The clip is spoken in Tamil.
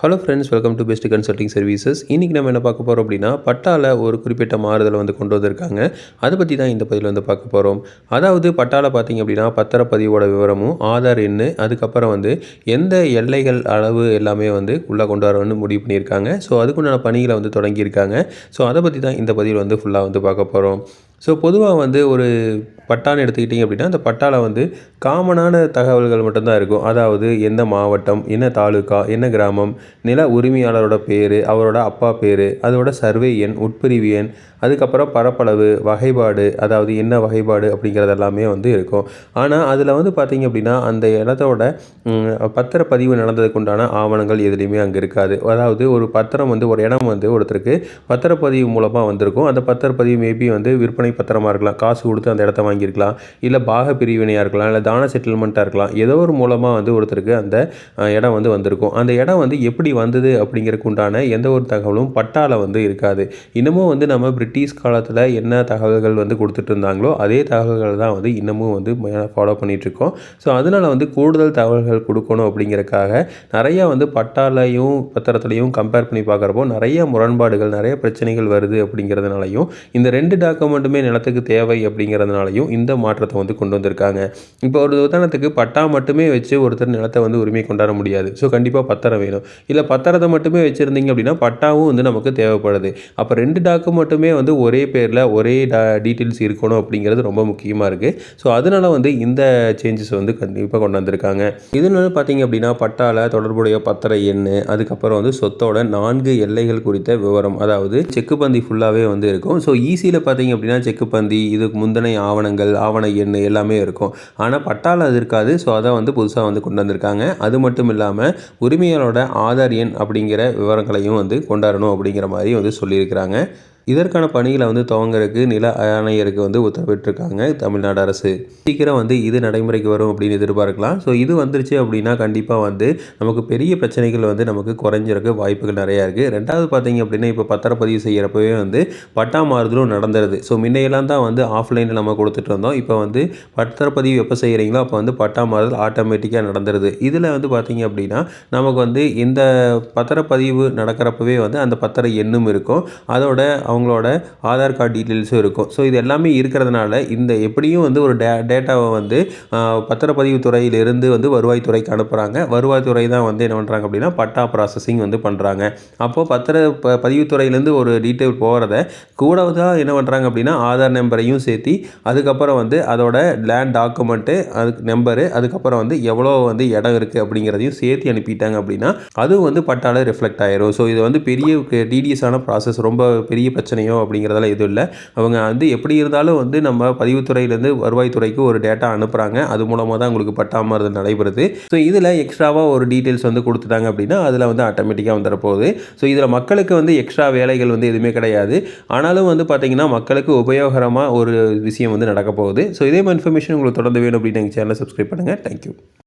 Hello friends, welcome to best consulting services. இன்றைக்கி நம்ம என்ன பார்க்க போகிறோம் அப்படின்னா, பட்டாவில் ஒரு குறிப்பிட்ட மாறுதலை வந்து கொண்டு வந்திருக்காங்க. அதை பற்றி தான் இந்த பதிவில் வந்து பார்க்க போகிறோம். அதாவது பட்டாவில் பார்த்திங்க அப்படின்னா, பத்திரப்பதிவோட விவரமும், ஆதார் எண், அதுக்கப்புறம் வந்து எந்த எல்லைகள் அளவு எல்லாமே வந்து உள்ளே கொண்டு வரணும்னு முடிவு பண்ணியிருக்காங்க. ஸோ அதுக்குண்டான பணிகளை வந்து தொடங்கியிருக்காங்க. ஸோ அதை பற்றி தான் இந்த பதிவில் வந்து ஃபுல்லாக வந்து பார்க்க போகிறோம். ஸோ பொதுவாக வந்து ஒரு பட்டான்னு எடுத்துக்கிட்டிங்க அப்படின்னா, அந்த பட்டாவில் வந்து காமனான தகவல்கள் மட்டும்தான் இருக்கும். அதாவது எந்த மாவட்டம், என்ன தாலுக்கா, என்ன கிராமம், நில உரிமையாளரோட பேர், அவரோட அப்பா பேர், அதோட சர்வே எண், உட்பிரிவு எண், அதுக்கப்புறம் பரப்பளவு, வகைப்பாடு, அதாவது என்ன வகைப்பாடு அப்படிங்கிறது எல்லாமே வந்து இருக்கும். ஆனால் அதில் வந்து பார்த்திங்க அப்படின்னா, அந்த இடத்தோட பத்திரப்பதிவு நடந்ததுக்கு உண்டான ஆவணங்கள் எதுலேயுமே அங்கே இருக்காது. அதாவது ஒரு பத்திரம் வந்து ஒரு இடம் வந்து ஒருத்தருக்கு பத்திரப்பதிவு மூலமாக வந்திருக்கும். அந்த பத்திரப்பதிவு மேபி வந்து விற்பனை பத்திரமாக இருக்கலாம், காசு கொடுத்து அந்த இடத்த வாங்கியிருக்கலாம், இல்லை பாக பிரிவினையாக இருக்கலாம், இல்லை தான செட்டில்மெண்ட்டாக இருக்கலாம். ஏதோ ஒரு மூலமாக வந்து ஒருத்தருக்கு அந்த இடம் வந்து வந்திருக்கும். அந்த இடம் வந்து எப்படி வந்தது அப்படிங்கிறதுக்கு உண்டான எந்த ஒரு தகவலும் பட்டாவில் வந்து இருக்காது. இன்னமும் வந்து நம்ம பிரிட்டிஷ் காலத்தில் என்ன தகவல்கள் வந்து கொடுத்துட்டு இருந்தாங்களோ அதே தகவல்கள் தான் வந்து இன்னமும் வந்து ஃபாலோ பண்ணிகிட்ருக்கோம். ஸோ அதனால் வந்து கூடுதல் தகவல்கள் கொடுக்கணும் அப்படிங்கிறதுக்காக நிறையா வந்து பட்டாலையும் பத்திரத்துலையும் கம்பேர் பண்ணி பார்க்குறப்போ நிறைய முரண்பாடுகள், நிறைய பிரச்சனைகள் வருது அப்படிங்கிறதுனாலையும், இந்த 2 டாக்குமெண்ட்டுமே நிலத்துக்கு தேவை அப்படிங்கிறதுனாலையும் இந்த மாற்றத்தை வந்து கொண்டு வந்திருக்காங்க. இப்போ ஒரு உதாரணத்துக்கு பட்டா மட்டுமே வச்சு ஒருத்தர் நிலத்தை வந்து உரிமை கொண்டாட முடியாது. ஸோ கண்டிப்பாக பத்திரம் வேணும். இல்லை பத்திரத்தை மட்டுமே வச்சுருந்தீங்க அப்படின்னா பட்டாவும் வந்து நமக்கு தேவைப்படுது. அப்போ 2 டாக்குமெண்ட்டுமே வந்து ஒரே பேரில் ஒரே டீட்டெயில்ஸ் இருக்கணும் அப்படிங்கிறது ரொம்ப முக்கியமாக இருக்குது. ஸோ அதனால் வந்து இந்த சேஞ்சஸ் வந்து கண்டிப்பாக கொண்டு வந்திருக்காங்க. இதனால பார்த்தீங்க அப்படின்னா பட்டாவில் தொடர்புடைய பத்திர எண், அதுக்கப்புறம் வந்து சொத்தோட 4 எல்லைகள் குறித்த விவரம், அதாவது செக்குப்பந்தி ஃபுல்லாகவே வந்து இருக்கும். ஸோ ஈஸியில் பார்த்தீங்க அப்படின்னா செக்குப்பந்தி, இதுக்கு முந்தின ஆவணங்கள், ஆவண எண் எல்லாமே இருக்கும். ஆனால் பட்டாவில் அது இருக்காது. ஸோ அதை வந்து புதுசாக வந்து கொண்டு வந்திருக்காங்க. அது மட்டும் இல்லாமல் உரிமையாளரோட ஆதார் எண் அப்படிங்கிற விவரங்களையும் வந்து கொண்டாடணும் அப்படிங்கிற மாதிரி வந்து சொல்லியிருக்கிறாங்க. இதற்கான பணிகளை வந்து துவங்குறதுக்கு நில ஆணையருக்கு வந்து உத்தரவிட்டிருக்காங்க தமிழ்நாடு அரசு. சீக்கிரம் வந்து இது நடைமுறைக்கு வரும் அப்படின்னு எதிர்பார்க்கலாம். ஸோ இது வந்துருச்சு அப்படின்னா கண்டிப்பாக வந்து நமக்கு பெரிய பிரச்சனைகள் வந்து நமக்கு குறைஞ்சிருக்க வாய்ப்புகள் நிறையா இருக்குது. ரெண்டாவது பார்த்தீங்க அப்படின்னா, இப்போ பத்திரப்பதிவு செய்கிறப்பவே வந்து பட்டா மாறுதலும் நடந்துருது. ஸோ முன்னையெல்லாம் தான் வந்து ஆஃப்லைனில் நம்ம கொடுத்துட்டு இருந்தோம். இப்போ வந்து பத்திரப்பதிவு எப்போ செய்கிறீங்களோ அப்போ வந்து பட்டா மாறுதல் ஆட்டோமேட்டிக்காக நடந்துருது. இதில் வந்து பார்த்தீங்க அப்படின்னா நமக்கு வந்து இந்த பத்திரப்பதிவு நடக்கிறப்பவே வந்து அந்த பத்திர எண்ணும் இருக்கும், அதோட அவங்களோட ஆதார் கார்டு டீட்டெயில்ஸும் இருக்கும். ஸோ இது எல்லாமே இருக்கிறதுனால இந்த எப்படியும் வந்து ஒரு டேட்டாவை வந்து பத்திரப்பதிவு துறையிலிருந்து வந்து வருவாய்த்துறைக்கு அனுப்புகிறாங்க. வருவாய்த்துறை தான் வந்து என்ன பண்ணுறாங்க அப்படின்னா பட்டா ப்ராசஸிங் வந்து பண்ணுறாங்க. அப்போது பதிவுத்துறையிலேருந்து ஒரு டீட்டெயில் போகிறத கூட தான் என்ன பண்ணுறாங்க அப்படின்னா ஆதார் நம்பரையும் சேர்த்தி, அதுக்கப்புறம் வந்து அதோட லேண்ட் டாக்குமெண்ட்டு, அதுக்கு நம்பரு, அதுக்கப்புறம் வந்து எவ்வளோ வந்து இடம் இருக்குது அப்படிங்கிறதையும் சேர்த்து அனுப்பிட்டாங்க அப்படின்னா அதுவும் வந்து பட்டாவில் ரிஃப்ளெக்ட் ஆயிரும். ஸோ இது வந்து பெரிய டிடிஎஸான ப்ராசஸ், ரொம்ப பெரிய பிரச்சனையோ அப்படிங்கிறதெல்லாம் எதுவும் இல்லை. அவங்க வந்து எப்படி இருந்தாலும் வந்து நம்ம பதிவுத்துறையிலேருந்து வருவாய்த்துறைக்கு ஒரு டேட்டா அனுப்புகிறாங்க. அது மூலமாக தான் உங்களுக்கு பட்டா மாறுதல் நடைபெறுது. ஸோ இதில் எக்ஸ்ட்ராவாக ஒரு டீட்டெயில்ஸ் வந்து கொடுத்துட்டாங்க அப்படின்னா அதில் வந்து ஆட்டோமேட்டிக்காக வந்துடப்போகுது. ஸோ இதில் மக்களுக்கு வந்து எக்ஸ்ட்ரா வேலைகள் வந்து எதுவுமே கிடையாது. ஆனாலும் வந்து பார்த்திங்கன்னா மக்களுக்கு உபயோகரமாக ஒரு விஷயம் வந்து நடக்க போகுது. ஸோ இதே மாதிரி இன்ஃபர்மேஷன் உங்களுக்கு தொடர்ந்து வேணும் அப்படின்னு எங்கள் சேனலை சப்ஸ்கிரைப் பண்ணுங்கள். தேங்க்யூ.